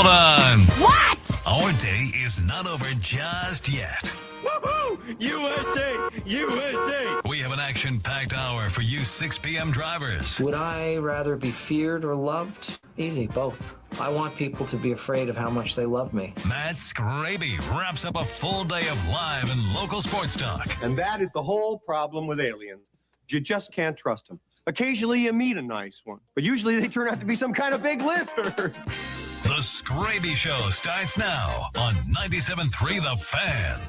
Hold on. What? Our day is not over just yet. Woohoo! USA! USA! We have an action-packed hour for you 6 p.m. drivers. Would I rather be feared or loved? Easy, both. I want people to be afraid of how much they love me. Matt Skraby wraps up a full day of live and local sports talk. And that is the whole problem with aliens. You just can't trust them. Occasionally you meet a nice one, but usually they turn out to be some kind of big lizard. The Skraby Show starts now on 97.3 The Fan.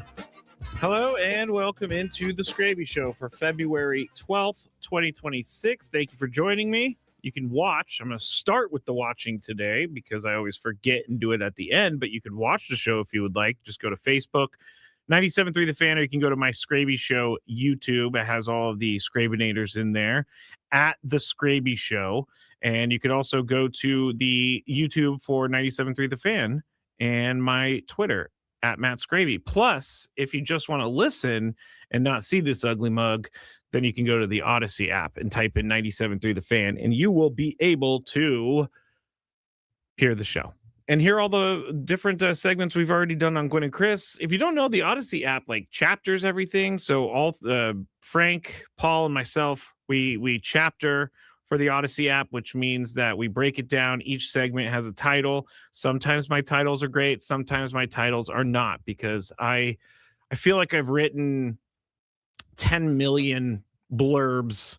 Hello and welcome into the Skraby Show for February 12th, 2026. Thank you for joining me. You can watch. I'm going to start with the watching today because I always forget and do it at the end, but you can watch the show if you would like. Just go to Facebook, 97.3 The Fan, or you can go to my Skraby Show YouTube. It has all of the Skrabinators in there at the Skraby Show. And you could also go to the YouTube for 97.3 The Fan and my Twitter at Matt Skraby. Plus, if you just want to listen and not see this ugly mug, then you can go to the Odyssey app and type in 97.3 The Fan, and you will be able to hear the show and hear all the different segments we've already done on Gwen and Chris. If you don't know, the Odyssey app chapters everything. So all Frank, Paul, and myself, we chapter for the Odyssey app, which means that we break it down. Each segment has a title. Sometimes my titles are great. Sometimes my titles are not, because I feel like I've written 10 million blurbs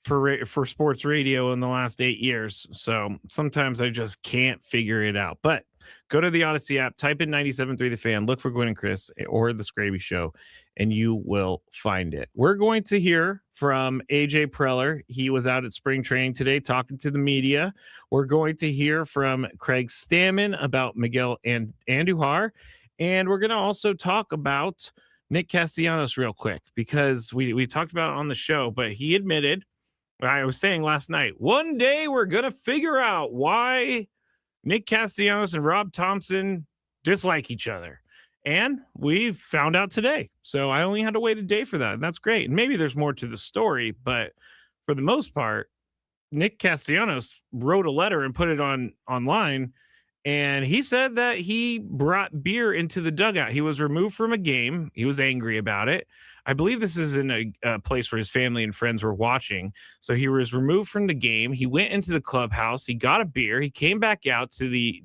for sports radio in the last 8 years. So sometimes I just can't figure it out. But go to the Odyssey app, type in 97.3 The Fan, look for Gwen and Chris or the Skraby Show, and you will find it. We're going to hear from AJ Preller. He was out at spring training today talking to the media. We're going to hear from Craig Stammen about Miguel and Andujar. And we're going to also talk about Nick Castellanos real quick, because we talked about it on the show, but he admitted, I was saying last night, one day we're going to figure out why Nick Castellanos and Rob Thompson dislike each other. And we found out today. So I only had to wait a day for that. And that's great. And maybe there's more to the story, but for the most part, Nick Castellanos wrote a letter and put it online. And he said that he brought beer into the dugout. He was removed from a game. He was angry about it. I believe this is in a place where his family and friends were watching. So he was removed from the game. He went into the clubhouse. He got a beer. He came back out to the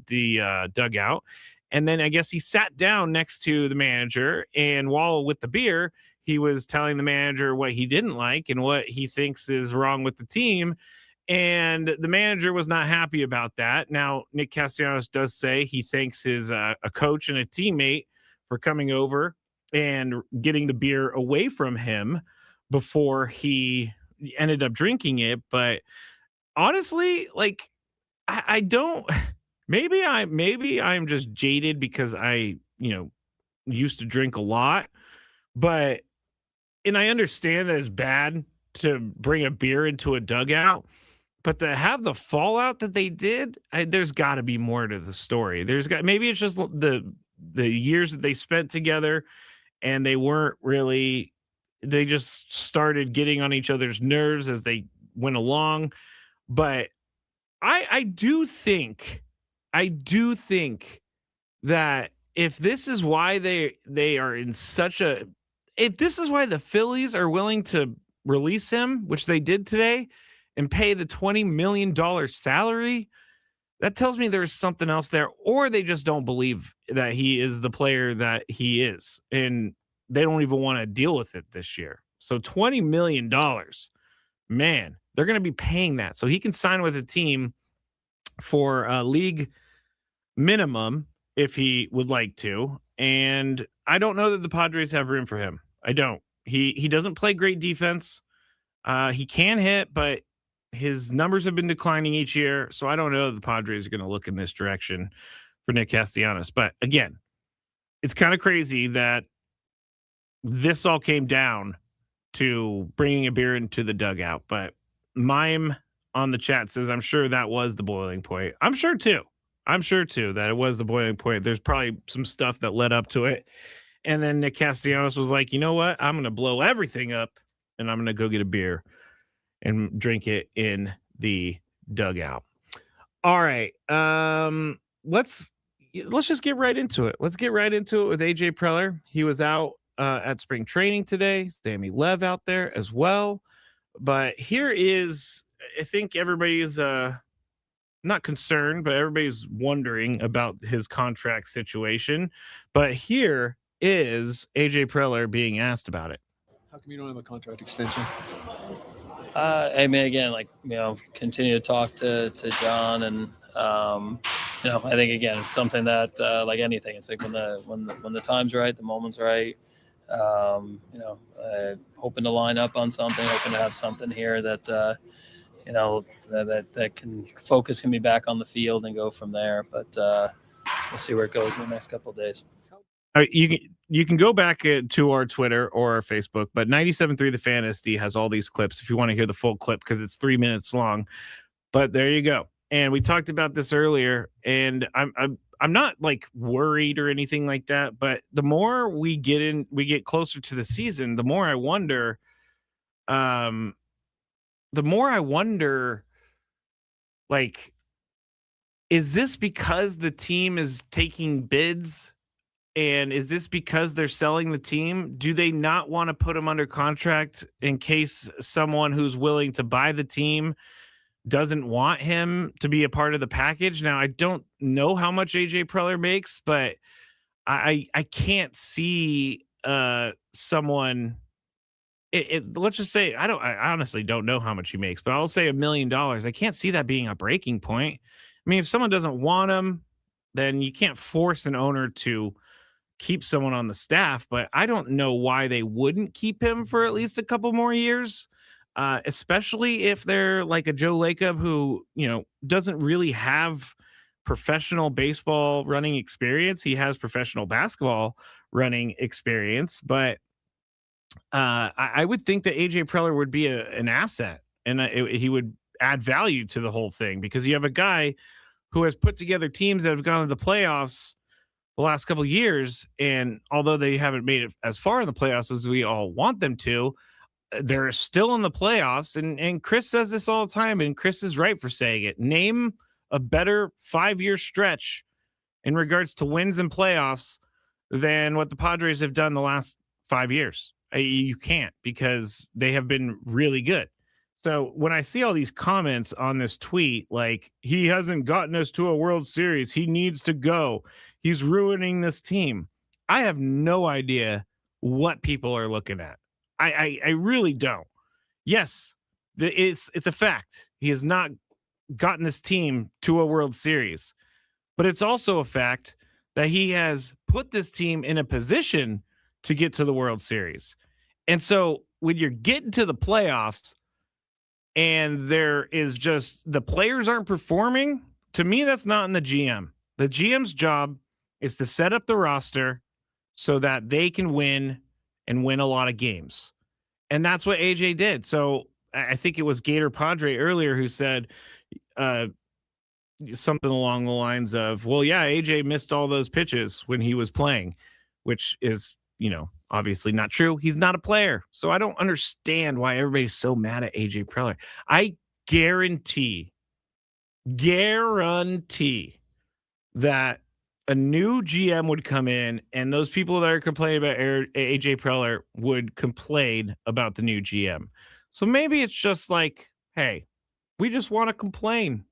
dugout. And then I guess he sat down next to the manager. And while with the beer, he was telling the manager what he didn't like and what he thinks is wrong with the team. And the manager was not happy about that. Now, Nick Castellanos does say he thanks his a coach and a teammate for coming over and getting the beer away from him before he ended up drinking it. But honestly, I don't. Maybe I'm just jaded because I used to drink a lot, and I understand that it's bad to bring a beer into a dugout. But to have the fallout that they did, there's got to be more to the story. Maybe it's just the years that they spent together, and they just started getting on each other's nerves as they went along. But I do think that if this is why they are in if this is why the Phillies are willing to release him, which they did today, and pay the $20 million salary, that tells me there's something else there, or they just don't believe that he is the player that he is, and they don't even want to deal with it this year. So $20 million, man, they're going to be paying that. So he can sign with a team for a league minimum if he would like to. And I don't know that the Padres have room for him. I don't. He doesn't play great defense. He can hit, but his numbers have been declining each year. So I don't know that the Padres are going to look in this direction for Nick Castellanos. But again, it's kind of crazy that this all came down to bringing a beer into the dugout. But Mime on the chat says, I'm sure that was the boiling point. I'm sure too that it was the boiling point. There's probably some stuff that led up to it. And then Nick Castellanos was like, you know what? I'm going to blow everything up and I'm going to go get a beer and drink it in the dugout. All right. Let's let's just get right into it. Let's get right into it with AJ Preller. He was out at spring training today. Sammy Lev out there as well. But here is, I think everybody's not concerned, but everybody's wondering about his contract situation. But here is AJ Preller being asked about it. How come you don't have a contract extension? I mean, again, continue to talk to John, and I think again, it's something that like anything, it's like when the time's right, the moment's right. Hoping to line up on something, hoping to have something here that that can focus me back on the field and go from there. But we'll see where it goes in the next couple of days. You can go back to our Twitter or our Facebook, but 97.3 The Fan SD has all these clips if you want to hear the full clip because it's 3 minutes long. But there you go. And we talked about this earlier, and I'm not like worried or anything like that. But the more we get closer to the season, the more I wonder. Like, is this because the team is taking bids? And is this because they're selling the team? Do they not want to put him under contract in case someone who's willing to buy the team doesn't want him to be a part of the package? Now, I don't know how much AJ Preller makes, but I can't see someone. Let's just say I honestly don't know how much he makes, but I'll say $1 million. I can't see that being a breaking point. I mean, if someone doesn't want him, then you can't force an owner to keep someone on the staff, but I don't know why they wouldn't keep him for at least a couple more years, especially if they're like a Joe Lacob who, doesn't really have professional baseball running experience. He has professional basketball running experience, but I would think that AJ Preller would be an asset, and he would add value to the whole thing because you have a guy who has put together teams that have gone to the playoffs the last couple of years, and although they haven't made it as far in the playoffs as we all want them to, they're still in the playoffs. And Chris says this all the time, and Chris is right for saying it. Name a better 5-year stretch in regards to wins and playoffs than what the Padres have done the last 5 years. You can't, because they have been really good. So when I see all these comments on this tweet, like, he hasn't gotten us to a World Series, he needs to go, he's ruining this team, I have no idea what people are looking at. I really don't. Yes, it's a fact. He has not gotten this team to a World Series, but it's also a fact that he has put this team in a position to get to the World Series. And so when you're getting to the playoffs and there is just the players aren't performing, to me, that's not in the GM. The GM's job is to set up the roster so that they can win and win a lot of games. And that's what AJ did. So I think it was Gator Padre earlier who said something along the lines of, well, yeah, AJ missed all those pitches when he was playing, which is, obviously not true. He's not a player. So I don't understand why everybody's so mad at AJ Preller. I guarantee that a new GM would come in and those people that are complaining about AJ Preller would complain about the new GM. So maybe it's just like, hey, we just want to complain.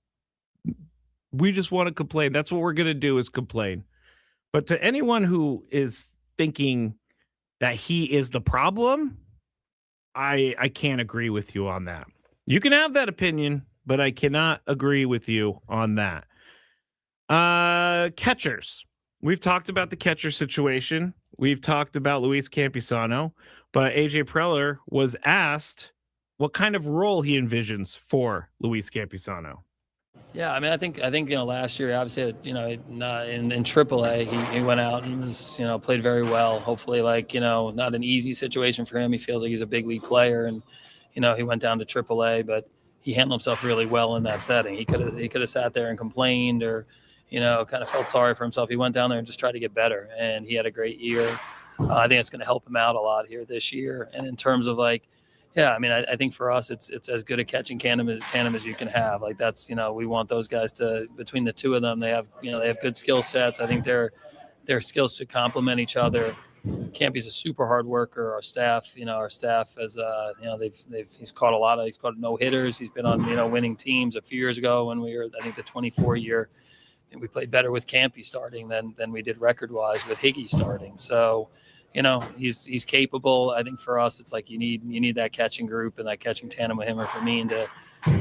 That's what we're going to do, is complain. But to anyone who is thinking that he is the problem, I can't agree with you on that. You can have that opinion, but I cannot agree with you on that. Catchers. We've talked about the catcher situation. We've talked about Luis Campusano, but AJ Preller was asked what kind of role he envisions for Luis Campusano. Yeah, I mean, I think last year, obviously, in AAA, he went out and was, played very well. Hopefully, not an easy situation for him. He feels like he's a big league player, and he went down to AAA, but he handled himself really well in that setting. He could have sat there and complained or, kind of felt sorry for himself. He went down there and just tried to get better, and he had a great year. I think it's going to help him out a lot here this year. And in terms of Yeah, I mean, I think for us, it's as good a catching tandem as you can have. Like that's, we want those guys to, between the two of them, they have good skill sets. I think their skills should complement each other. Campy's a super hard worker. Our staff has, he's caught no hitters. He's been on, winning teams a few years ago when we were, I think, the 24 year. And we played better with Campy starting than we did record wise with Higgy starting. So, he's capable. I think for us, it's like you need that catching group and that catching tandem with him or for me to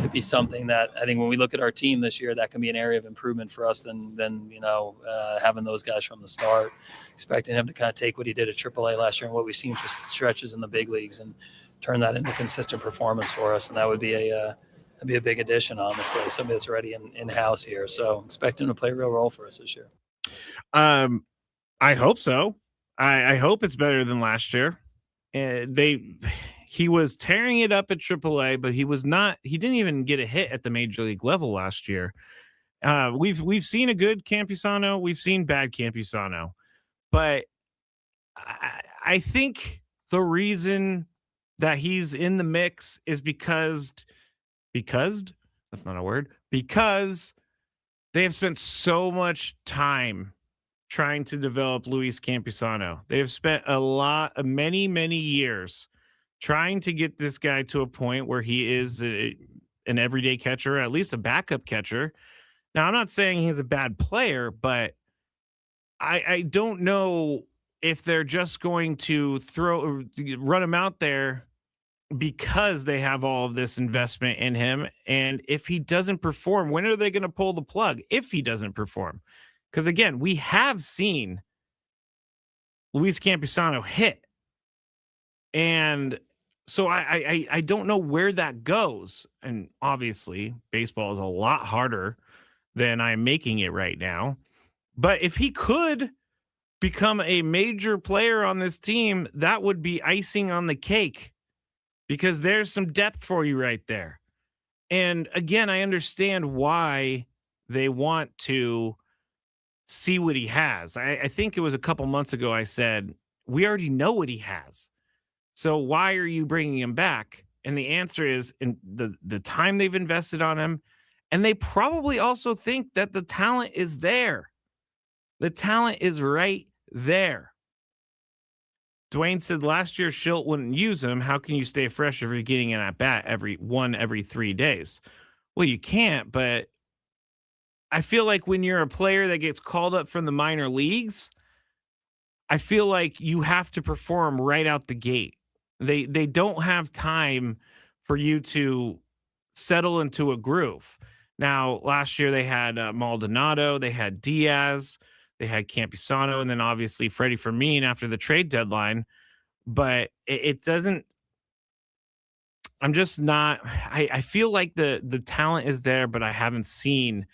be something that I think when we look at our team this year, that can be an area of improvement for us than having those guys from the start, expecting him to kind of take what he did at AAA last year and what we've seen for stretches in the big leagues and turn that into consistent performance for us. And that would be a big addition, honestly, somebody that's already in-house here. So expect him to play a real role for us this year. I hope so. I hope it's better than last year. He was tearing it up at AAA, but he didn't even get a hit at the major league level last year. We've seen a good Campusano, we've seen bad Campusano, but I think the reason that he's in the mix is because that's not a word, because they have spent so much time trying to develop Luis Campusano. They have spent many years trying to get this guy to a point where he is an everyday catcher, at least a backup catcher. Now, I'm not saying he's a bad player, but I don't know if they're just going to run him out there because they have all of this investment in him. And if he doesn't perform, when are they going to pull the plug if he doesn't perform? Because again, we have seen Luis Campusano hit. And so I don't know where that goes. And obviously, baseball is a lot harder than I'm making it right now. But if he could become a major player on this team, that would be icing on the cake, because there's some depth for you right there. And again, I understand why they want to see what he has. I think it was a couple months ago I said, we already know what he has. So why are you bringing him back? And the answer is in the time they've invested on him. And they probably also think that the talent is there. The talent is right there. Dwayne said last year Schilt wouldn't use him. How can you stay fresh if you're getting an at bat every 3 days? Well, you can't, but I feel like when you're a player that gets called up from the minor leagues, I feel like you have to perform right out the gate. They don't have time for you to settle into a groove. Now, last year they had Maldonado, they had Diaz, they had Campusano, and then obviously Freddie Fermin after the trade deadline. But it doesn't. I'm just not. I feel like the talent is there, but I haven't seen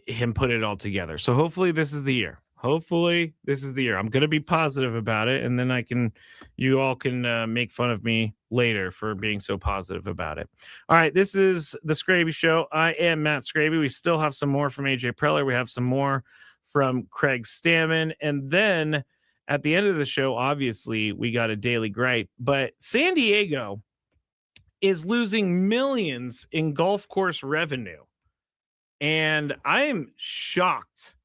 him put it all together. So hopefully this is the year. I'm going to be positive about it, and then you all can make fun of me later for being so positive about it. All right, this is the Skraby Show. I am Matt Skraby. We still have some more from AJ Preller. We have some more from Craig Stammen, and then at the end of the show, obviously, we got a daily gripe. But San Diego is losing millions in golf course revenue, and I am shocked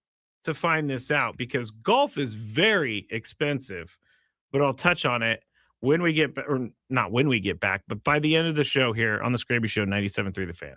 to find this out because golf is very expensive, but I'll touch on it when we get back, or not when we get back, but by the end of the show here on the Skraby Show, 97.3 The Fan.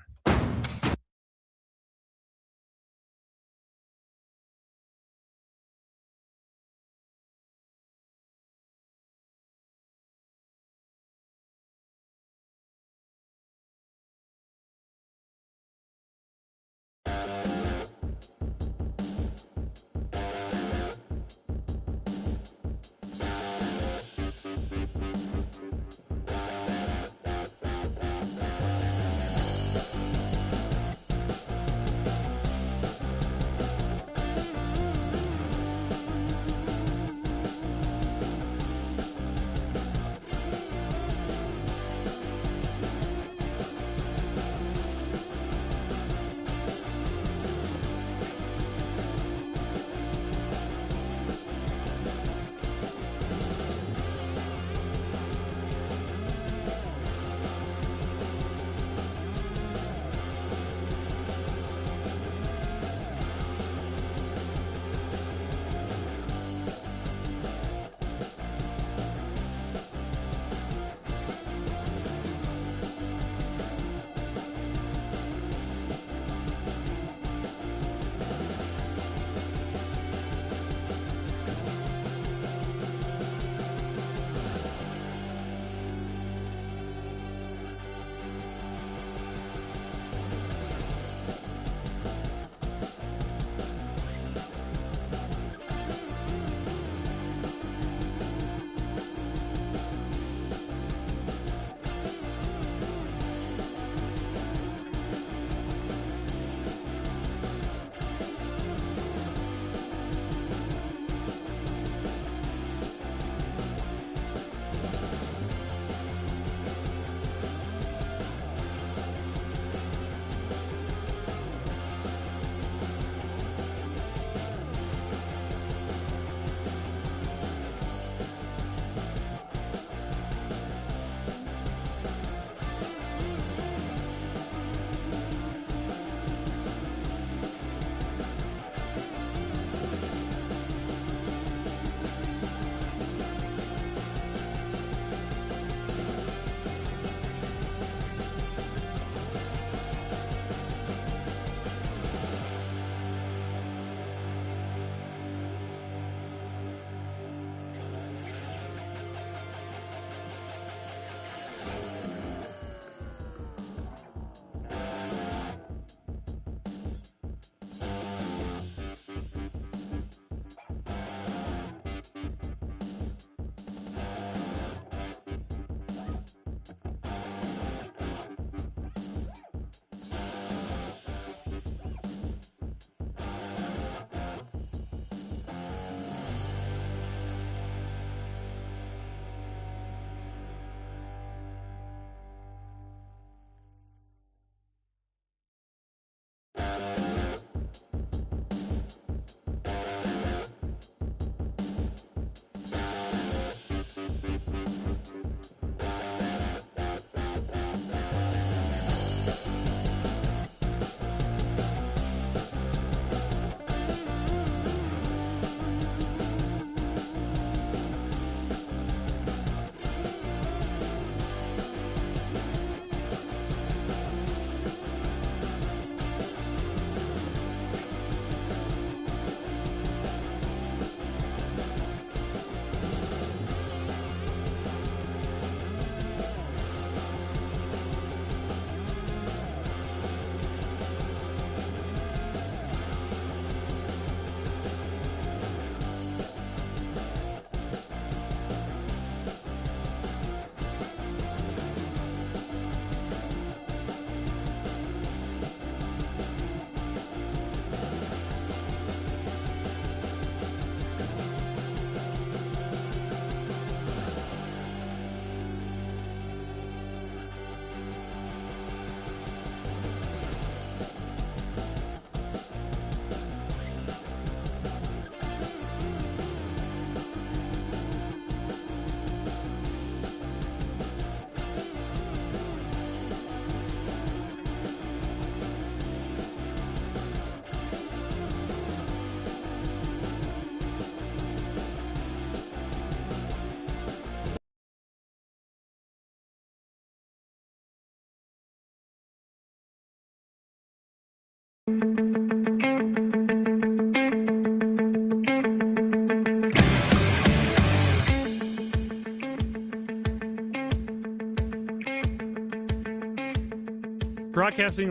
Broadcasting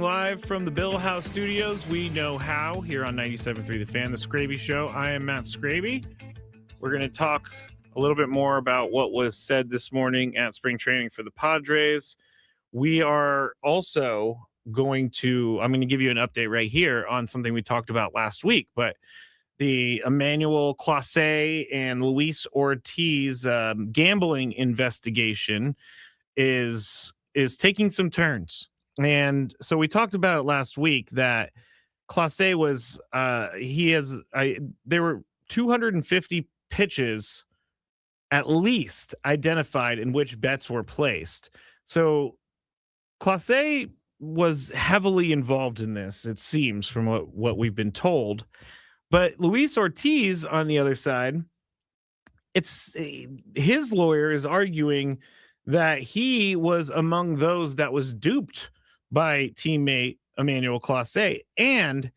live from the Bill House Studios, we know how, here on 97.3 The Fan, the Skraby Show. I am Matt Skraby. We're going to talk a little bit more about what was said this morning at spring training for the Padres. We are also I'm going to give you an update right here on something we talked about last week, but the Emmanuel Clase and Luis Ortiz gambling investigation is taking some turns. And so we talked about it last week that Clase was there were 250 pitches at least identified in which bets were placed. So Clase was heavily involved in this, it seems, from what we've been told. But Luis Ortiz, on the other side, his lawyer is arguing that he was among those that was duped by teammate Emmanuel Clase, and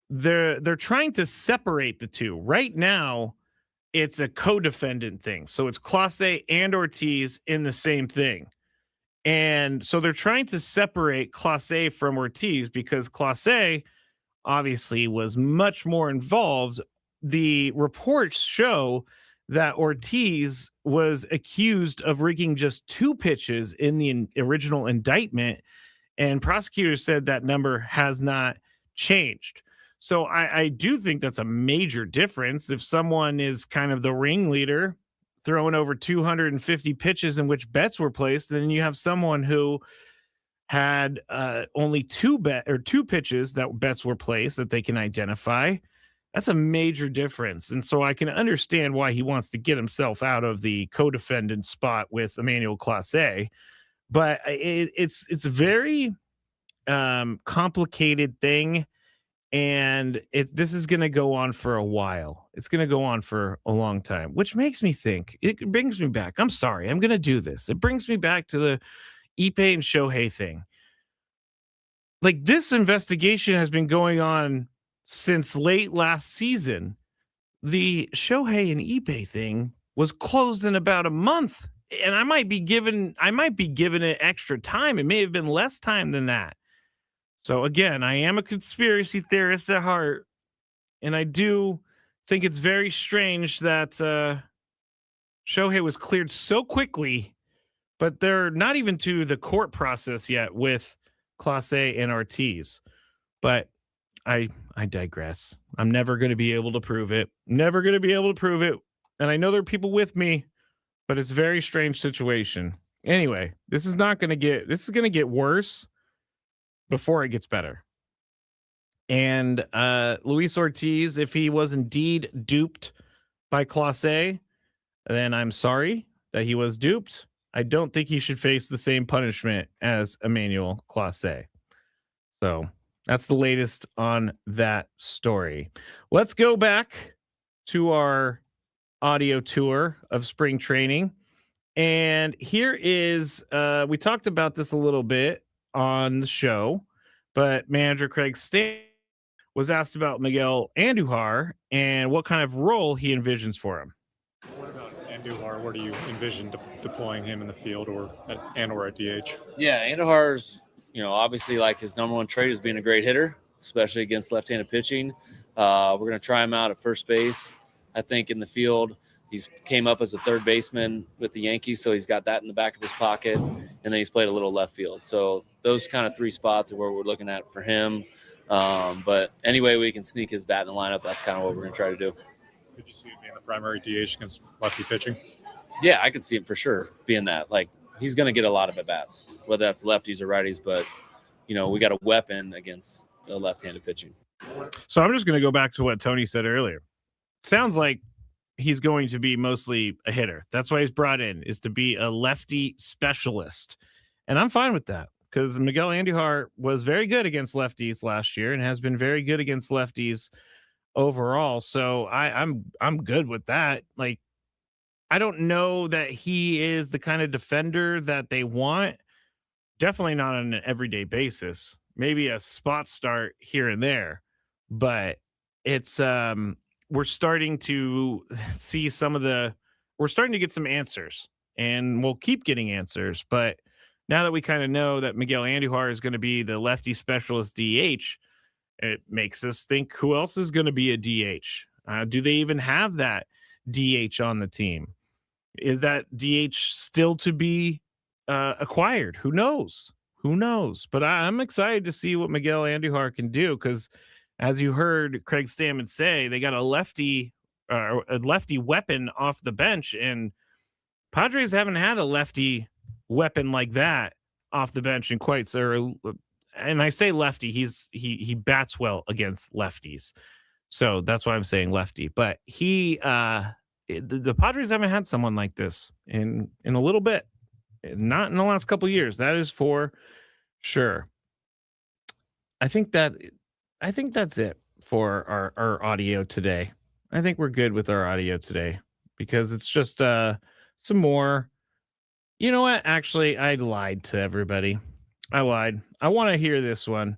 they're trying to separate the two. Right now, it's a co-defendant thing. So it's Clase and Ortiz in the same thing. And so they're trying to separate Clase from Ortiz because Clase obviously was much more involved. The reports show that Ortiz was accused of rigging just 2 pitches in the original indictment, and prosecutors said that number has not changed. So I do think that's a major difference. If someone is kind of the ringleader, throwing over 250 pitches in which bets were placed, then you have someone who had only 2 pitches that bets were placed that they can identify. That's a major difference. And so I can understand why he wants to get himself out of the co-defendant spot with Emmanuel Clase. But it's a very complicated thing. And this is going to go on for a while. It's going to go on for a long time, which makes me think, it brings me back. I'm sorry, I'm going to do this. It brings me back to the Ippei and Shohei thing. Like, this investigation has been going on since late last season. The Shohei and Ippei thing was closed in about a month, and I might be giving it extra time. It may have been less time than that. So again, I am a conspiracy theorist at heart, and I do think it's very strange that Shohei was cleared so quickly, but they're not even to the court process yet with Clase and Ortiz. But I digress. I'm never going to be able to prove it. Never going to be able to prove it. And I know there are people with me, but it's a very strange situation. Anyway, this is going to get worse before it gets better. And Luis Ortiz, if he was indeed duped by Clase, then I'm sorry that he was duped. I don't think he should face the same punishment as Emmanuel Clase. So that's the latest on that story. Let's go back to our audio tour of spring training. And here is, we talked about this a little bit on the show, but manager Craig Stammen was asked about Miguel Andujar and what kind of role he envisions for him. What about Andujar? Where do you envision deploying him in the field or at DH? Yeah, Andujar's, obviously like his number one trait is being a great hitter, especially against left-handed pitching. We're going to try him out at first base. I think in the field, he's came up as a third baseman with the Yankees, so he's got that in the back of his pocket, and then he's played a little left field. So those kind of 3 spots are where we're looking at for him. But anyway, we can sneak his bat in the lineup. That's kind of what we're going to try to do. Could you see him being the primary DH against lefty pitching? Yeah, I could see him for sure being that. Like, he's going to get a lot of at-bats, whether that's lefties or righties. But, we got a weapon against the left-handed pitching. So I'm just going to go back to what Tony said earlier. Sounds like he's going to be mostly a hitter. That's why he's brought in, is to be a lefty specialist. And I'm fine with that because Miguel Andujar was very good against lefties last year and has been very good against lefties overall. So I'm good with that. Like, I don't know that he is the kind of defender that they want. Definitely not on an everyday basis. maybe a spot start here and there, but it's we're starting to see we're starting to get some answers, and we'll keep getting answers. But now that we kind of know that Miguel Andujar is going to be the lefty specialist DH, it makes us think, who else is going to be a DH? Do they even have that DH on the team? Is that DH still to be acquired? Who knows? Who knows? But I'm excited to see what Miguel Andujar can do, because as you heard Craig Stammen say, they got a lefty weapon off the bench, and Padres haven't had a lefty weapon like that off the bench in quite so. And I say lefty, he bats well against lefties, so that's why I'm saying lefty. But the Padres haven't had someone like this in a little bit, not in the last couple of years. That is for sure. I think that's it for our audio today. I think we're good with our audio today, because it's just some more. You know what? Actually, I lied to everybody. I lied. I want to hear this one.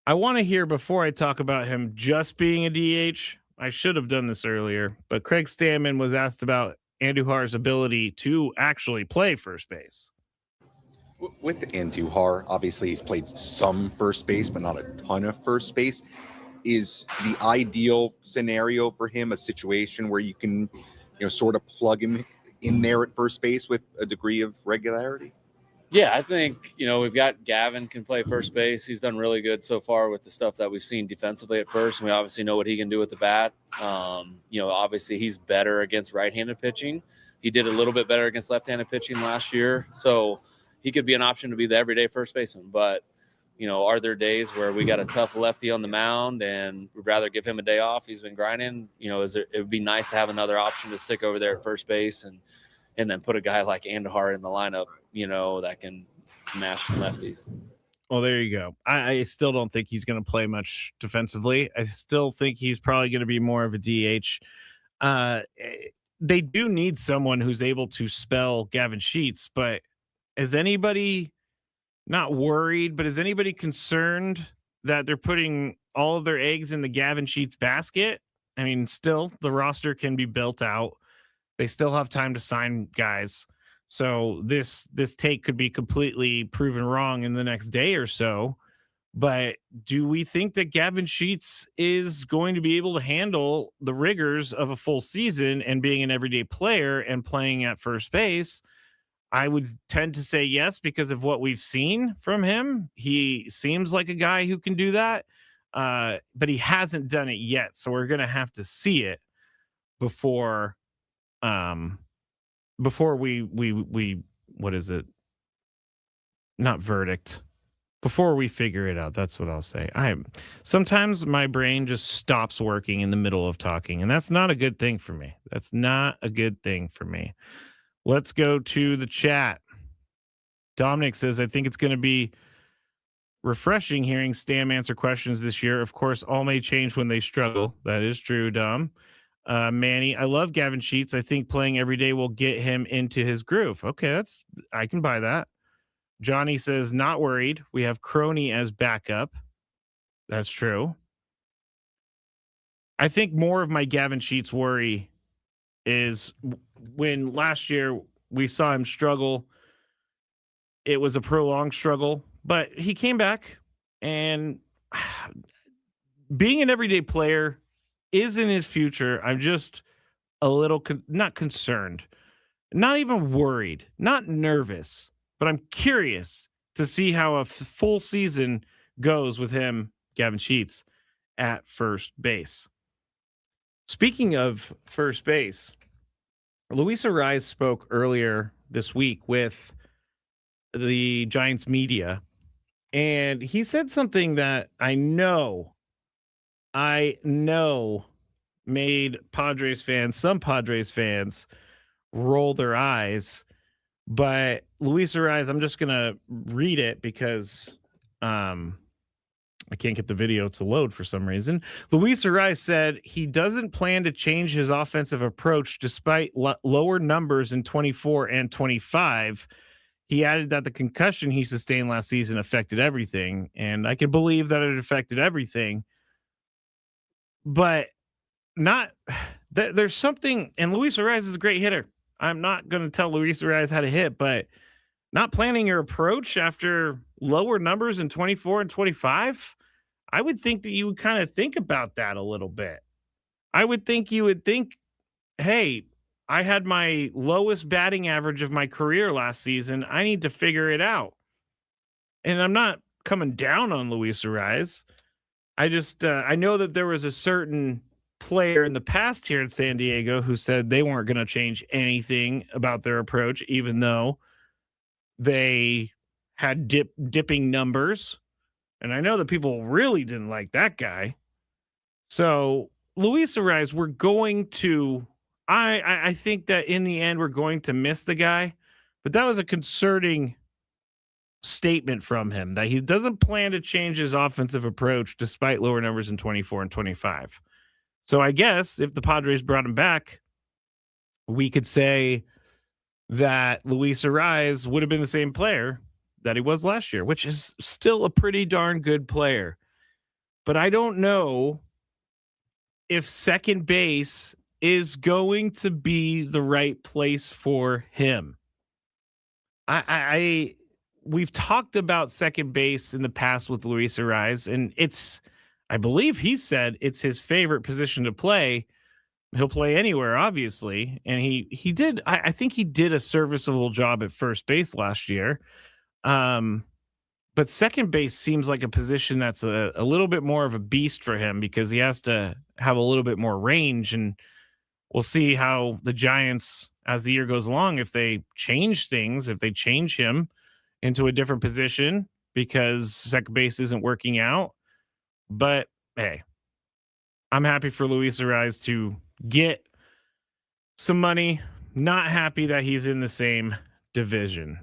I want to hear, before I talk about him just being a DH. I should have done this earlier, but Craig Stammen was asked about Andujar's ability to actually play first base. With Andujar, obviously he's played some first base, but not a ton of first base. Is the ideal scenario for him a situation where you can, sort of plug him in there at first base with a degree of regularity? Yeah, I think, we've got Gavin can play first base. He's done really good so far with the stuff that we've seen defensively at first. And we obviously know what he can do with the bat. Obviously he's better against right-handed pitching. He did a little bit better against left-handed pitching last year. So he could be an option to be the everyday first baseman. But, are there days where we got a tough lefty on the mound and we'd rather give him a day off? He's been grinding. It would be nice to have another option to stick over there at first base and then put a guy like Andujar in the lineup, that can mash some lefties. Well, there you go. I still don't think he's going to play much defensively. I still think he's probably going to be more of a DH. They do need someone who's able to spell Gavin Sheets, but is anybody not worried, but is anybody concerned that they're putting all of their eggs in the Gavin Sheets basket? I mean, still, the roster can be built out. They still have time to sign guys. So this take could be completely proven wrong in the next day or so. But do we think that Gavin Sheets is going to be able to handle the rigors of a full season and being an everyday player and playing at first base? I would tend to say yes, because of what we've seen from him. He seems like a guy who can do that, but he hasn't done it yet. So we're going to have to see it before we what is it? Not verdict. Before we figure it out. That's what I'll say. Sometimes my brain just stops working in the middle of talking, and that's not a good thing for me. That's not a good thing for me. Let's go to the chat. Dominic says, I think it's going to be refreshing hearing Stam answer questions this year. Of course, all may change when they struggle. That is true, Dom. Manny, I love Gavin Sheets. I think playing every day will get him into his groove. Okay, I can buy that. Johnny says, not worried. We have Crony as backup. That's true. I think more of my Gavin Sheets worry is when last year we saw him struggle. It was a prolonged struggle, but he came back, and being an everyday player is in his future. I'm just a little not concerned, not even worried, not nervous, but I'm curious to see how a full season goes with him, Gavin Sheets, at first base. Speaking of first base, Luis Arraez spoke earlier this week with the Giants media, and he said something that I know made some Padres fans roll their eyes. But Luis Arraez, I'm just going to read it because I can't get the video to load for some reason. Luis Arraez said he doesn't plan to change his offensive approach despite lower numbers in 24 and 25. he added that the concussion he sustained last season affected everything, and I can believe that it affected everything, but not there's something, and Luis Ariz is a great hitter. I'm not going to tell Luis Ariz how to hit, but not planning your approach after lower numbers in 24 and 25, I would think that you would kind of think about that a little bit. I would think you would think, hey, I had my lowest batting average of my career last season. I need to figure it out. And I'm not coming down on Luis Ariz. I just, I know that there was a certain player in the past here in San Diego who said they weren't going to change anything about their approach, even though they had dipping numbers. And I know that people really didn't like that guy. So Luis Ariz, we're going to, I think that in the end, we're going to miss the guy, but that was a concerning statement from him that he doesn't plan to change his offensive approach despite lower numbers in 24 and 25. So I guess if the Padres brought him back, we could say that Luis Ariz would have been the same player that he was last year, which is still a pretty darn good player. But I don't know if second base is going to be the right place for him. We've talked about second base in the past with Luis Ariz, and I believe he said it's his favorite position to play. He'll play anywhere, obviously. And he did, I think he did a serviceable job at first base last year. But second base seems like a position that's a little bit more of a beast for him because he has to have a little bit more range. And we'll see how the Giants, as the year goes along, if they change things, if they change him into a different position because second base isn't working out. But hey, I'm happy for Luis Ariz to get some money. Not happy that he's in the same division.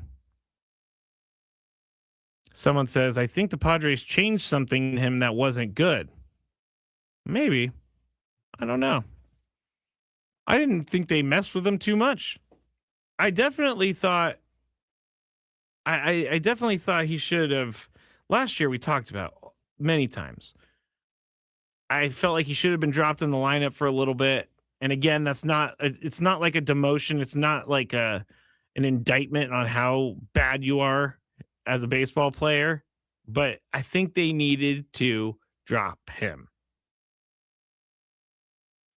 Someone says, I think the Padres changed something in him that wasn't good. Maybe. I don't know. I didn't think they messed with him too much. I definitely thought I definitely thought he should have. Last year we talked about many times. I felt like he should have been dropped in the lineup for a little bit. And again, it's not like a demotion. It's not like an indictment on how bad you are as a baseball player. But I think they needed to drop him.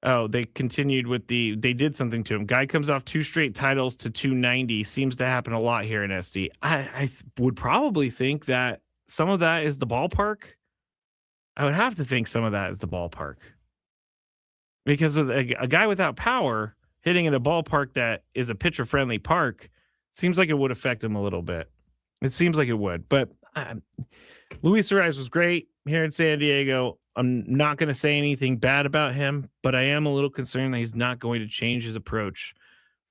Oh, they continued with they did something to him. Guy comes off 2 straight titles to 290. Seems to happen a lot here in SD. I would probably think that some of that is the ballpark. I would have to think some of that is the ballpark. Because with a guy without power hitting in a ballpark that is a pitcher-friendly park, seems like it would affect him a little bit. It seems like it would. But Luis Ariz was great here in San Diego. I'm not going to say anything bad about him, but I am a little concerned that he's not going to change his approach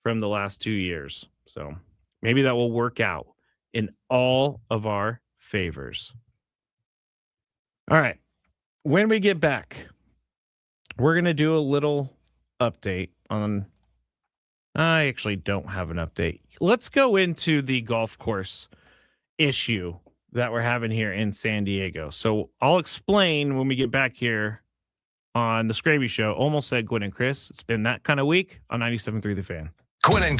from the last 2 years. So maybe that will work out in all of our favors. All right. When we get back, we're going to do a little update on. I actually don't have an update. Let's go into the golf course issue that we're having here in San Diego. So I'll explain when we get back here on the Skraby Show. Almost said Gwen and Chris. It's been that kind of week on 97.3 The Fan. Quinn and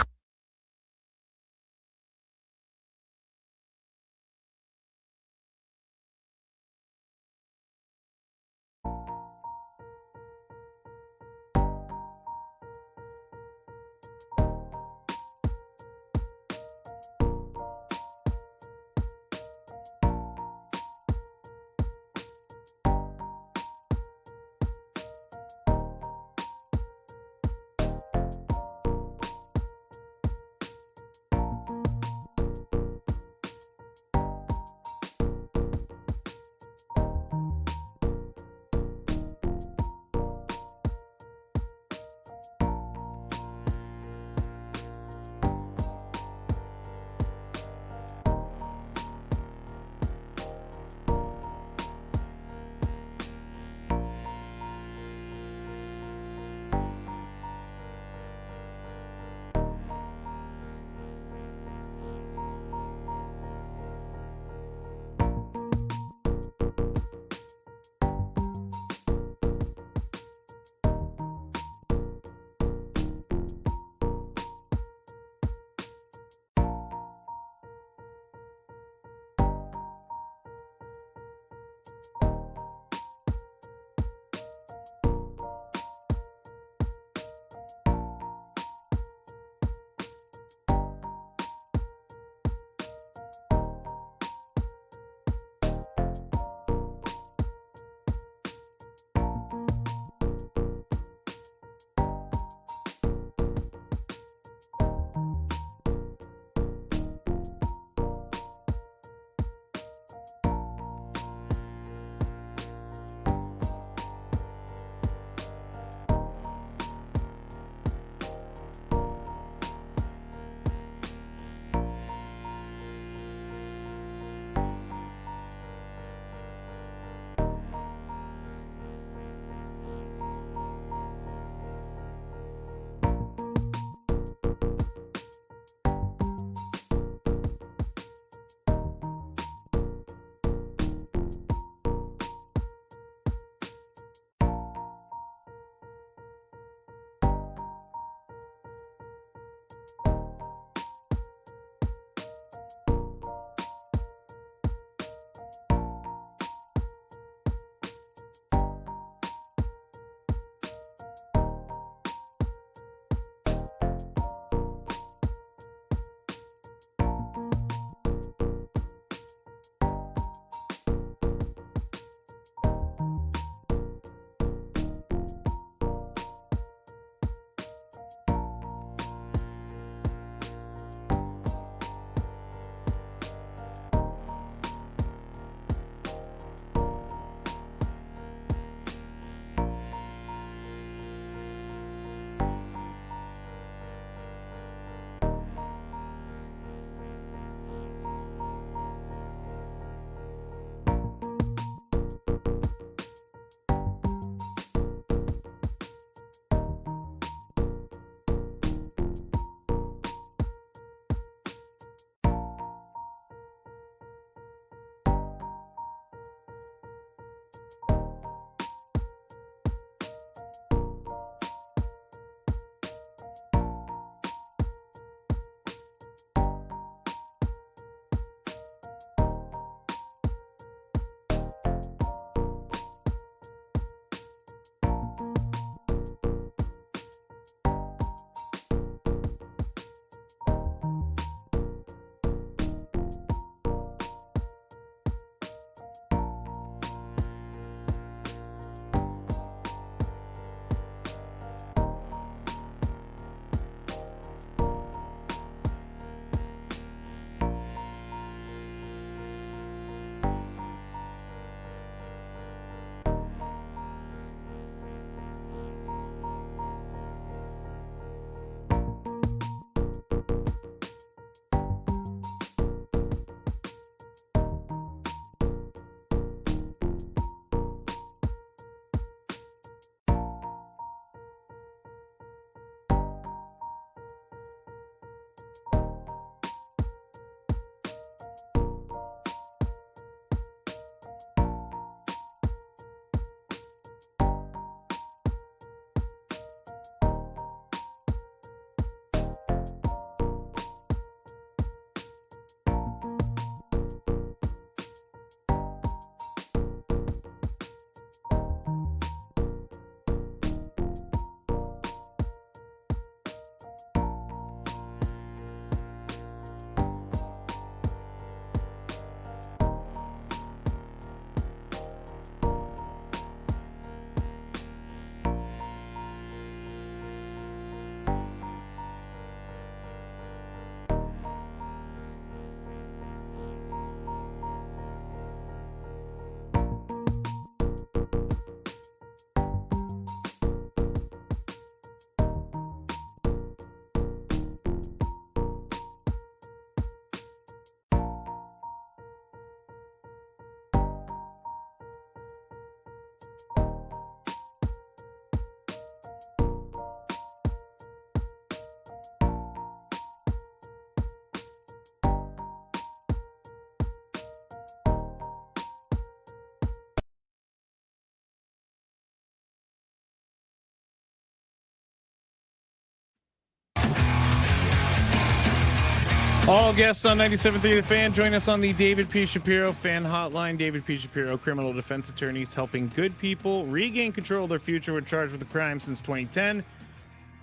All guests on 97.3 The Fan. Join us on the David P. Shapiro Fan Hotline. David P. Shapiro, criminal defense attorneys helping good people regain control of their future when charged with a crime since 2010.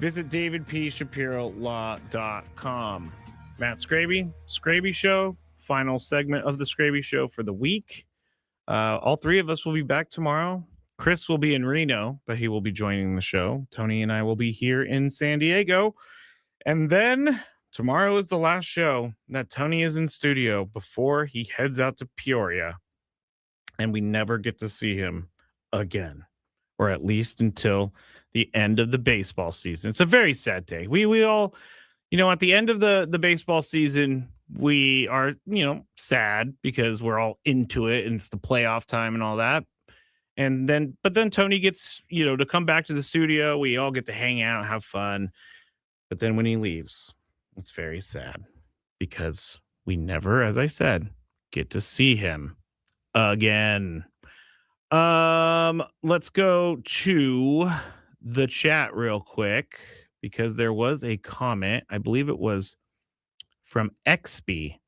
Visit davidpshapirolaw.com. Matt Skraby, Skraby Show, final segment of the Skraby Show for the week. All three of us will be back tomorrow. Chris will be in Reno, but he will be joining the show. Tony and I will be here in San Diego. And then tomorrow is the last show that Tony is in studio before he heads out to Peoria. And we never get to see him again, or at least until the end of the baseball season. It's a very sad day. We all, at the end of the baseball season, we are, sad because we're all into it and it's the playoff time and all that. But then Tony gets, to come back to the studio. We all get to hang out, have fun. But then when he leaves, it's very sad because we never, as I said, get to see him again. Let's go to the chat real quick because there was a comment. I believe it was from XB.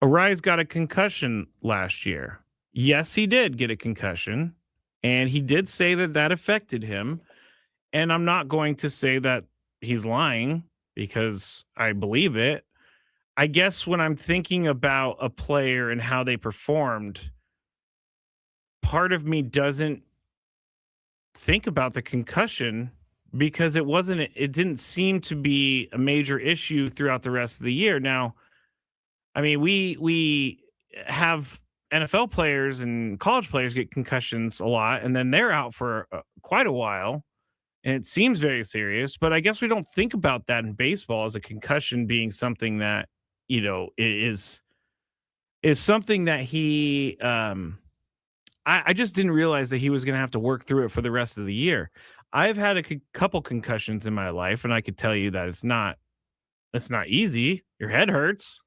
Arise got a concussion last year. Yes, he did get a concussion, and he did say that affected him. And I'm not going to say that he's lying because I believe it. I guess when I'm thinking about a player and how they performed, part of me doesn't think about the concussion because it didn't seem to be a major issue throughout the rest of the year. Now, I mean, we have NFL players and college players get concussions a lot, and then they're out for quite a while, and it seems very serious. But I guess we don't think about that in baseball as a concussion being something that, is something that he I just didn't realize that he was going to have to work through it for the rest of the year. I've had a couple concussions in my life, and I could tell you that it's not easy. Your head hurts.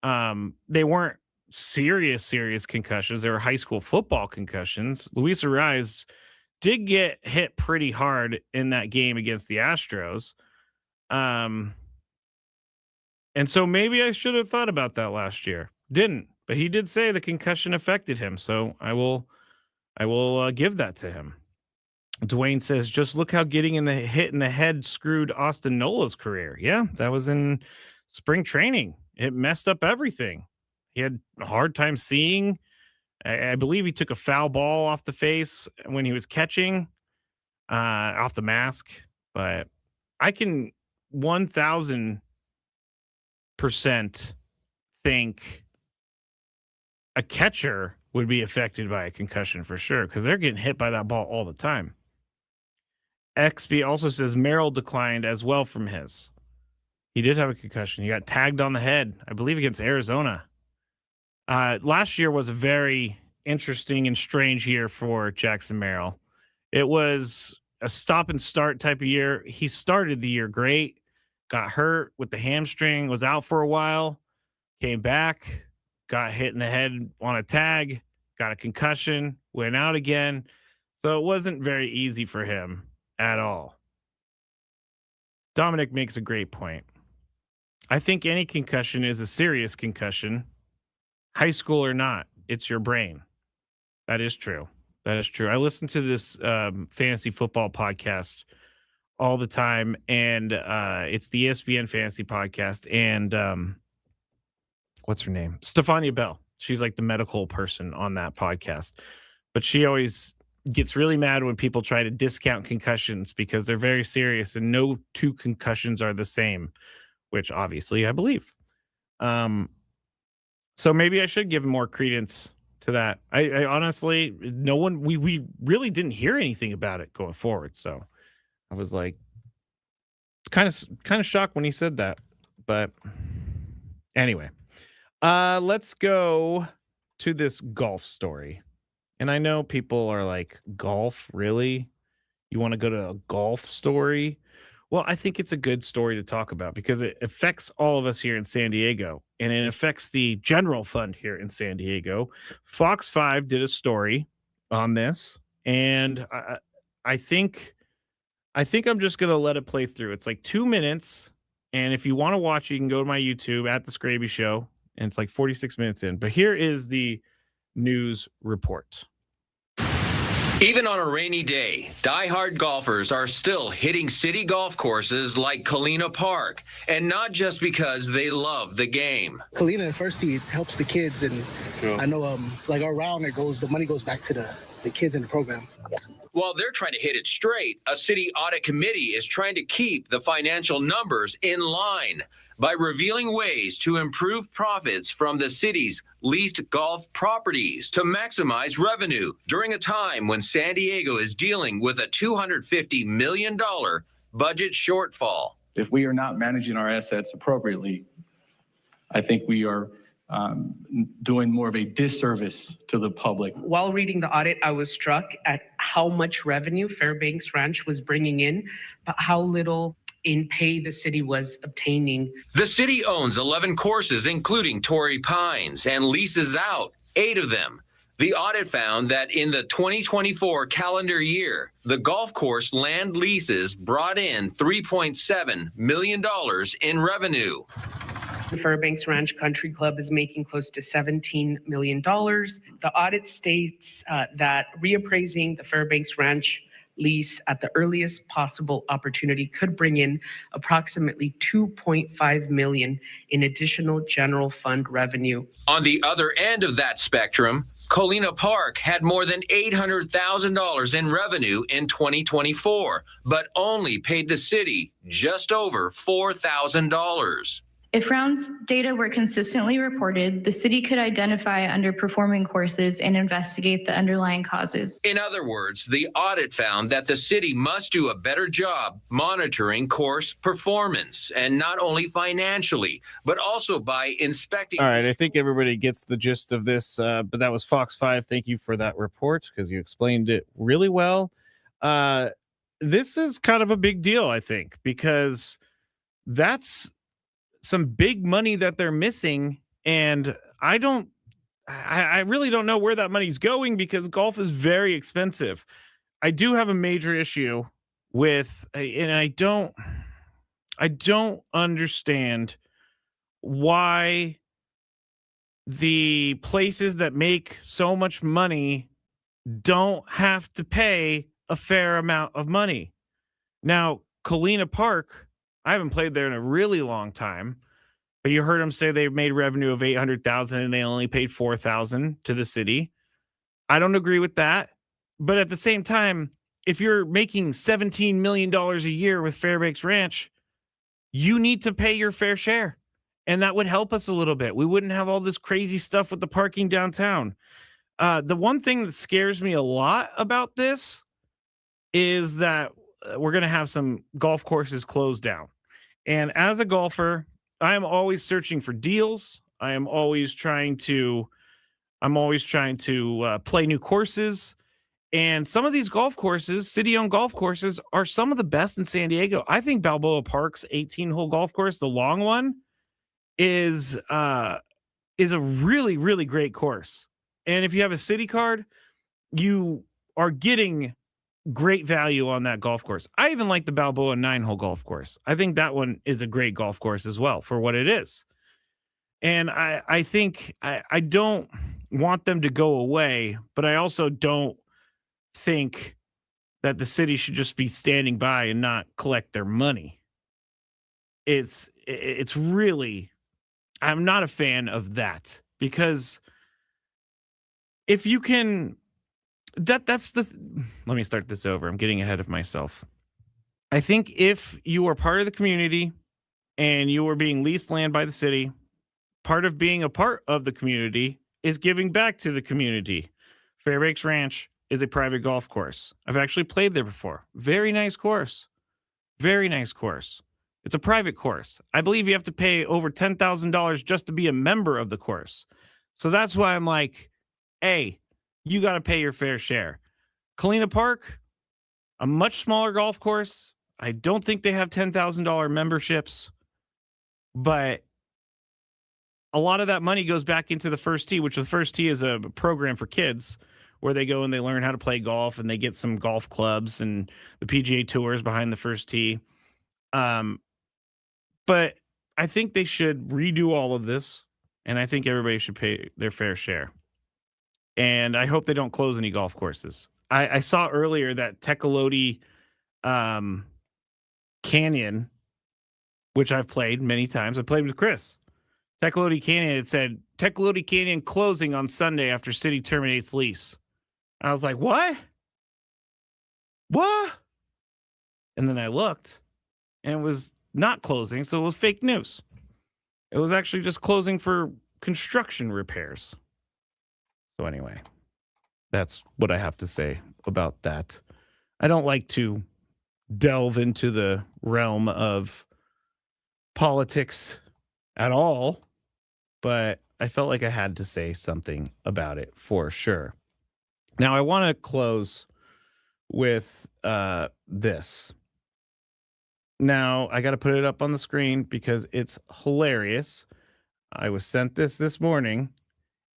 They weren't serious concussions. They were high school football concussions. Luis Arise did get hit pretty hard in that game against the Astros. And so maybe I should have thought about that last year. Didn't. But he did say the concussion affected him, so I will give that to him. Dwayne says, just look how getting hit in the head screwed Austin Nola's career. Yeah, that was in spring training. It messed up everything. He had a hard time seeing. I believe he took a foul ball off the face when he was catching, off the mask. But I can 1,000% think a catcher would be affected by a concussion for sure because they're getting hit by that ball all the time. XB also says Merrill declined as well from his. He did have a concussion. He got tagged on the head, I believe, against Arizona. Last year was a very interesting and strange year for Jackson Merrill. It was a stop and start type of year. He started the year great, got hurt with the hamstring, was out for a while, came back, got hit in the head on a tag, got a concussion, went out again. So it wasn't very easy for him at all. Dominic makes a great point. I think any concussion is a serious concussion, high school or not. It's your brain. That is true. That is true. I listen to this fantasy football podcast all the time, and it's the ESPN fantasy podcast. And what's her name? Stefania Bell. She's like the medical person on that podcast. But she always gets really mad when people try to discount concussions because they're very serious and no two concussions are the same, which obviously I believe. So maybe I should give more credence to that. I honestly, we really didn't hear anything about it going forward. So I was like kind of shocked when he said that. But anyway, let's go to this golf story. And I know people are like, golf, really? You want to go to a golf story? Well, I think it's a good story to talk about because it affects all of us here in San Diego, and it affects the general fund here in San Diego. Fox 5 did a story on this, and I think I'm just going to let it play through. It's like 2 minutes, And if you want to watch, you can go to my YouTube at the Skraby Show, and it's like 46 minutes in. But here is the news report. Even on a rainy day, diehard golfers are still hitting city golf courses like Kalina Park, and not just because they love the game. Kalina First Tee helps the kids, and I know like our round the money goes back to the kids in the program. While they're trying to hit it straight, a city audit committee is trying to keep the financial numbers in line by revealing ways to improve profits from the city's leased golf properties to maximize revenue during a time when San Diego is dealing with a $250 million budget shortfall. If we are not managing our assets appropriately, I think we are doing more of a disservice to the public. While reading the audit, I was struck at how much revenue Fairbanks Ranch was bringing in, but how little in pay the city was obtaining. The city owns 11 courses, including Torrey Pines, and leases out 8 of them. The audit found that in the 2024 calendar year, the golf course land leases brought in $3.7 million in revenue. The Fairbanks Ranch Country Club is making close to $17 million. The audit states that reappraising the Fairbanks Ranch lease at the earliest possible opportunity could bring in approximately $2.5 million in additional general fund revenue. On the other end of that spectrum, Kalina Park had more than $800,000 in revenue in 2024, but only paid the city just over $4,000. If rounds data were consistently reported, the city could identify underperforming courses and investigate the underlying causes. In other words, the audit found that the city must do a better job monitoring course performance, and not only financially, but also by inspecting. All right, I think everybody gets the gist of this, but that was Fox 5. Thank you for that report because you explained it really well. This is kind of a big deal, I think, because that's some big money that they're missing, and I really don't know where that money's going because golf is very expensive. I do have a major issue with, and I don't understand why the places that make so much money don't have to pay a fair amount of money. Now, Kalina Park, I haven't played there in a really long time, but you heard them say they made revenue of $800,000 and they only paid $4,000 to the city. I don't agree with that, but at the same time, if you're making $17 million a year with Fairbanks Ranch, you need to pay your fair share, and that would help us a little bit. We wouldn't have all this crazy stuff with the parking downtown. The one thing that scares me a lot about this is that we're going to have some golf courses closed down. And as a golfer, I am always searching for deals. I'm always trying to play new courses. And some of these golf courses, city-owned golf courses, are some of the best in San Diego. I think Balboa Park's 18-hole golf course, the long one, is a really, really great course. And if you have a city card, you are getting great value on that golf course. I even like the Balboa 9-hole golf course. I think that one is a great golf course as well for what it is. And I think I don't want them to go away, but I also don't think that the city should just be standing by and not collect their money. It's really, I'm not a fan of that, because if you can, let me start this over. I'm getting ahead of myself. I think if you are part of the community and you are being leased land by the city, part of being a part of the community is giving back to the community. Fairbanks Ranch is a private golf course. I've actually played there before. Very nice course. Very nice course. It's a private course. I believe you have to pay over $10,000 just to be a member of the course. So that's why I'm like, hey, you got to pay your fair share. Kalina Park, a much smaller golf course. I don't think they have $10,000 memberships, but a lot of that money goes back into the First Tee, which the First Tee is a program for kids where they go and they learn how to play golf and they get some golf clubs, and the PGA Tour is behind the First Tee. But I think they should redo all of this, and I think everybody should pay their fair share. And I hope they don't close any golf courses. I saw earlier that Tecolote Canyon, which I've played many times. I played with Chris. Tecolote Canyon, it said, Tecolote Canyon closing on Sunday after city terminates lease. I was like, what? What? And then I looked, and it was not closing, so it was fake news. It was actually just closing for construction repairs. So anyway, that's what I have to say about that. I don't like to delve into the realm of politics at all, but I felt like I had to say something about it for sure. Now, I want to close with this. Now, I got to put it up on the screen because it's hilarious. I was sent this morning,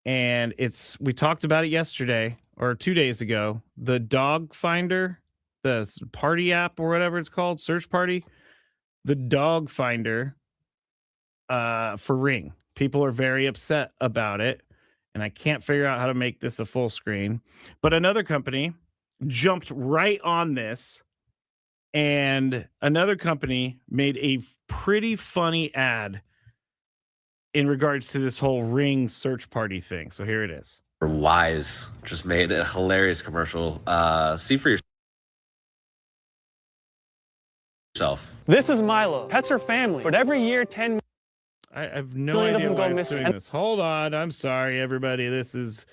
and we talked about it yesterday or 2 days ago. The dog finder, the party app or whatever it's called, search party, the dog finder for Ring. People are very upset about it, and I can't figure out how to make this a full screen. But another company jumped right on this, and another company made a pretty funny ad in regards to this whole Ring search party thing. So here it is. Wise just made a hilarious commercial. See for yourself. This is Milo. Pets are family, but every year 10 I have no idea why it's doing this. Hold on. I'm sorry, everybody. This is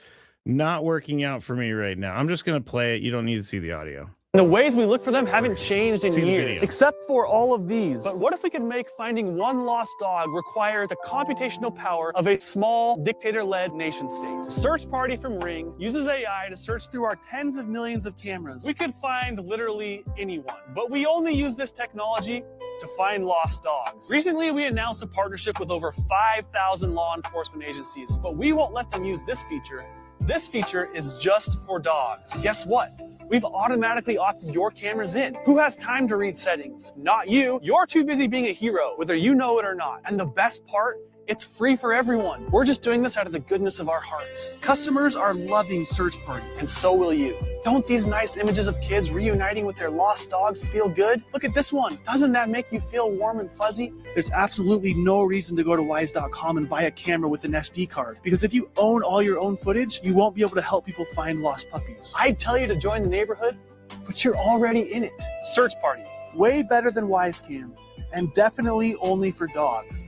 not working out for me right now. I'm just going to play it. You don't need to see the audio. The ways we look for them haven't changed in See the years, video. except for all of these. But what if we could make finding one lost dog require the computational power of a small dictator-led nation state? Search Party from Ring uses AI to search through our tens of millions of cameras. We could find literally anyone, but we only use this technology to find lost dogs. Recently, we announced a partnership with over 5,000 law enforcement agencies, but we won't let them use this feature. This feature is just for dogs. Guess what? We've automatically opted your cameras in. Who has time to read settings? Not you. You're too busy being a hero, whether you know it or not. And the best part, it's free for everyone. We're just doing this out of the goodness of our hearts. Customers are loving Search Party, and so will you. Don't these nice images of kids reuniting with their lost dogs feel good? Look at this one. Doesn't that make you feel warm and fuzzy? There's absolutely no reason to go to wise.com and buy a camera with an SD card, because if you own all your own footage, you won't be able to help people find lost puppies. I'd tell you to join the neighborhood, but you're already in it. Search Party, way better than Wisecam, and definitely only for dogs.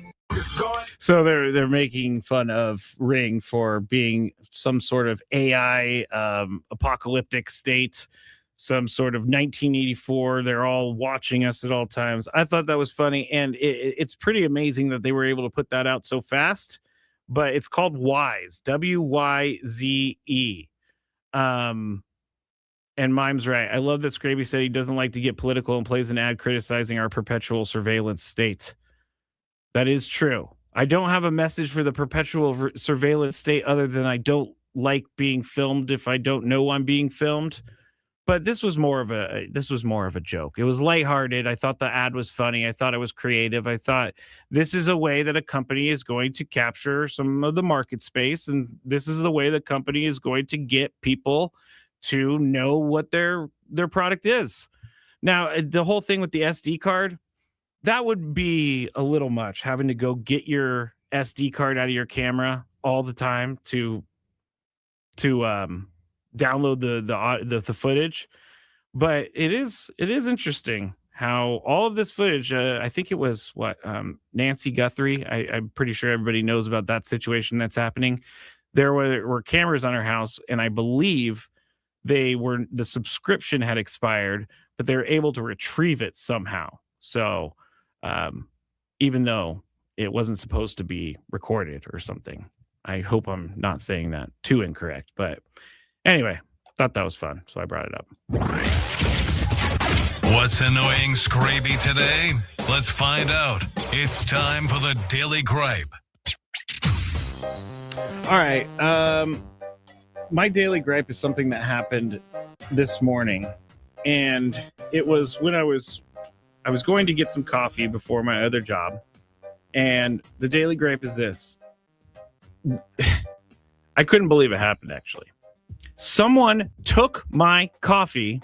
So they're making fun of Ring for being some sort of AI apocalyptic state, some sort of 1984. They're all watching us at all times. I thought that was funny, and it's pretty amazing that they were able to put that out so fast. But it's called Wise, WYZE. And Mime's right. I love that Skraby said he doesn't like to get political and plays an ad criticizing our perpetual surveillance state. That is true. I don't have a message for the perpetual surveillance state other than I don't like being filmed if I don't know I'm being filmed. But this was more of a joke. It was lighthearted. I thought the ad was funny. I thought it was creative. I thought this is a way that a company is going to capture some of the market space, and this is the way the company is going to get people to know what their product is. Now, the whole thing with the SD card, that would be a little much, having to go get your SD card out of your camera all the time to download the footage. But it is interesting how all of this footage, I think it was Nancy Guthrie. I'm pretty sure everybody knows about that situation that's happening. There were cameras on her house, and I believe the subscription had expired, but they were able to retrieve it somehow. So even though it wasn't supposed to be recorded or something. I hope I'm not saying that too incorrect. But anyway, thought that was fun, so I brought it up. What's annoying Skraby today? Let's find out. It's time for the Daily Gripe. All right. My Daily Gripe is something that happened this morning. And it was when I was going to get some coffee before my other job, And the daily gripe is this. I couldn't believe it happened, actually. Someone took my coffee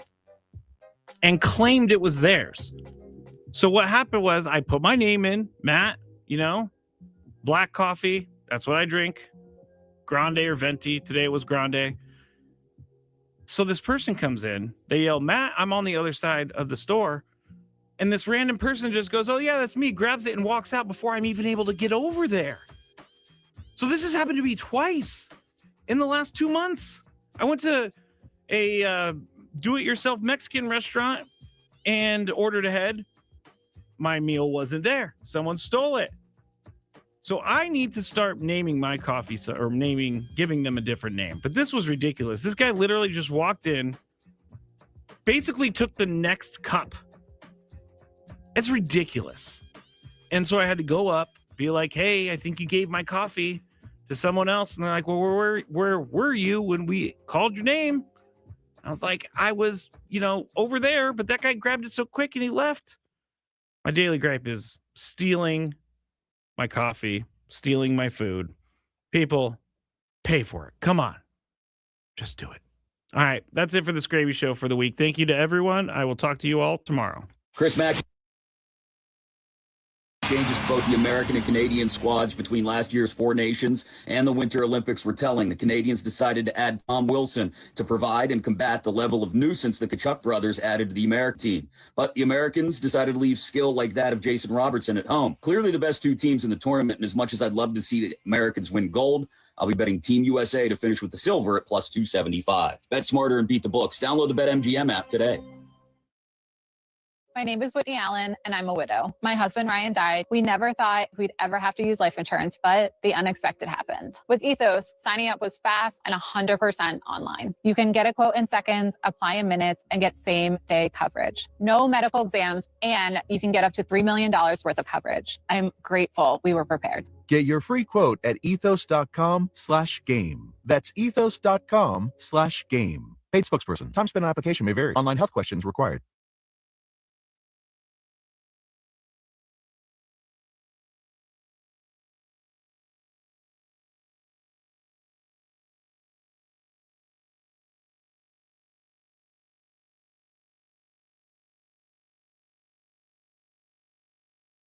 and claimed it was theirs. So what happened was I put my name in, Matt, black coffee. That's what I drink. Grande or Venti. Today it was Grande. So this person comes in. They yell, Matt, I'm on the other side of the store. And this random person just goes, oh, yeah, that's me. Grabs it and walks out before I'm even able to get over there. So this has happened to me twice in the last 2 months. I went to a do-it-yourself Mexican restaurant and ordered ahead. My meal wasn't there. Someone stole it. So I need to start naming my coffee or giving them a different name. But this was ridiculous. This guy literally just walked in, basically took the next cup. It's ridiculous. And so I had to go up, be like, hey, I think you gave my coffee to someone else. And they're like, well, where were you when we called your name? I was like, I was, over there, but that guy grabbed it so quick and he left. My daily gripe is stealing my coffee, stealing my food. People, pay for it. Come on. Just do it. All right. That's it for the Skraby Show for the week. Thank you to everyone. I will talk to you all tomorrow. Chris Mack. Changes to both the American and Canadian squads between last year's four nations and the Winter Olympics were telling. The Canadians decided to add Tom Wilson to provide and combat the level of nuisance the Kachuk brothers added to the American team. But the Americans decided to leave skill like that of Jason Robertson at home. Clearly the best two teams in the tournament, and as much as I'd love to see the Americans win gold, I'll be betting Team USA to finish with the silver at plus 275. Bet smarter and beat the books. Download the BetMGM app today. My name is Whitney Allen, and I'm a widow. My husband, Ryan, died. We never thought we'd ever have to use life insurance, but the unexpected happened. With Ethos, signing up was fast and 100% online. You can get a quote in seconds, apply in minutes, and get same-day coverage. No medical exams, and you can get up to $3 million worth of coverage. I'm grateful we were prepared. Get your free quote at ethos.com/game. That's ethos.com/game. Paid spokesperson. Time spent on application may vary. Online health questions required.